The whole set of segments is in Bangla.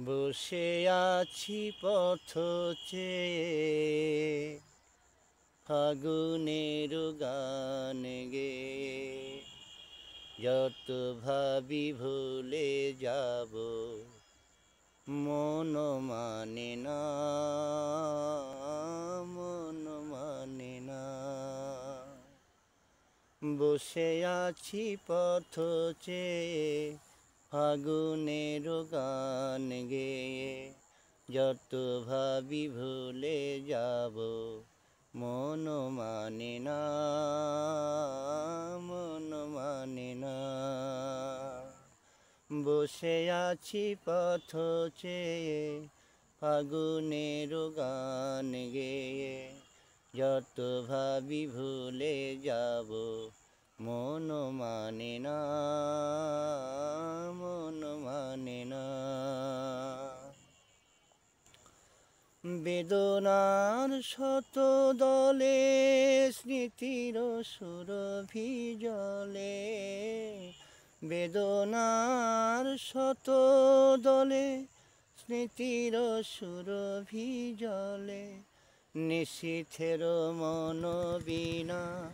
বসে আছি পথ চেয়ে, ফাগুনের গান গেয়ে। যত ভাবি ভুলে যাব, মন মানে না, মন মানে না। বসে আছি পথ চেয়ে, ফাগুনের গান গেয়ে। যত ভাবি ভুলে যাব, মন মানে না, মন মানে না। বসে আছি পথ চেয়ে, ফাগুনের গান গেয়ে। যত ভাবি ভুলে যাব, মন মানে না, মন মানে না। বেদনার শত দলে, স্মৃতির সুরভি জলে। বেদনার শত দলে, স্মৃতির সুরভি জলে। নিশীথের মন বিনা,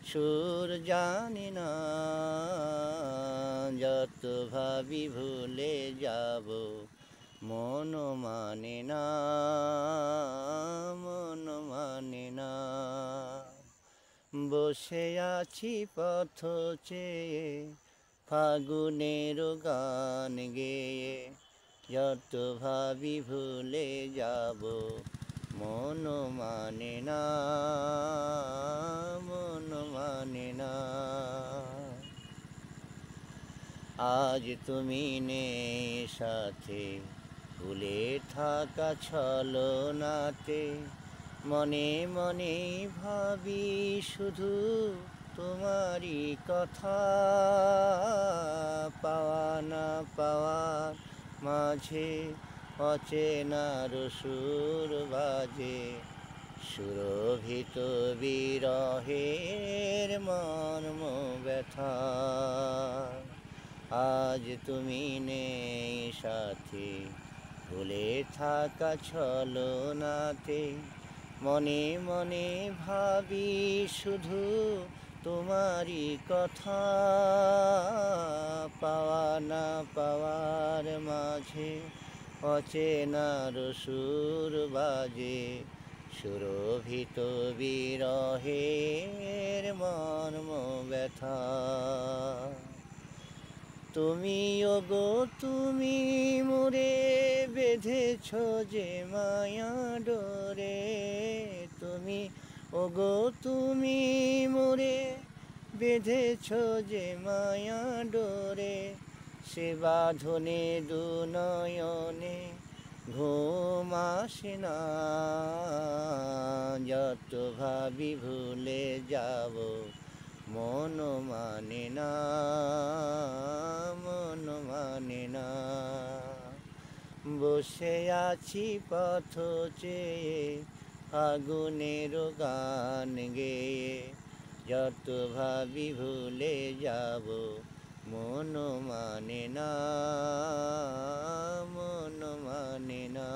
সুর জানি না। যত ভাবি ভুলে যাব, মন মানে না, মন মানে না। বসে আছি পথ চেয়ে, ফাগুনের গান গেয়ে। যত ভাবি ভুলে যাব, মন মানে না, মন মানে না। আজ তুমি নেই সাথে, ভুলে থাকা ছলনাতে। মনে মনে ভাবি শুধু তোমারই কথা। পাওয়া না পাওয়ার মাঝে, অচেনার সুর বাজে। সুরভিত বিরহের মর্ম ব্যথা। আজ তুমি নেই সাথে, ভুলে থাকা ছলনাতে। মনে মনে ভাবি শুধু তোমারই কথা। পাওয়া না পাওয়ার মাঝে, অচেনার সুর বাজে। সুরভিত বিরহের মর্ম ব্যথা। তুমি ওগো তুমি মোরে, বেঁধেছ যে মায়া ডোরে। তুমি ওগো তুমি মোরে, বেঁধেছ যে মায়া ডোরে। সে বাঁধনে দু নয়নে, ঘুম আসে না। যত ভাবি ভুলে যাব, মন মানে না, মন মানে না। বসে আছি পথ চেয়ে, ফাগুনের গান গেয়ে। যত ভাবি ভুলে যাব, মন মানে না, মন মানে না।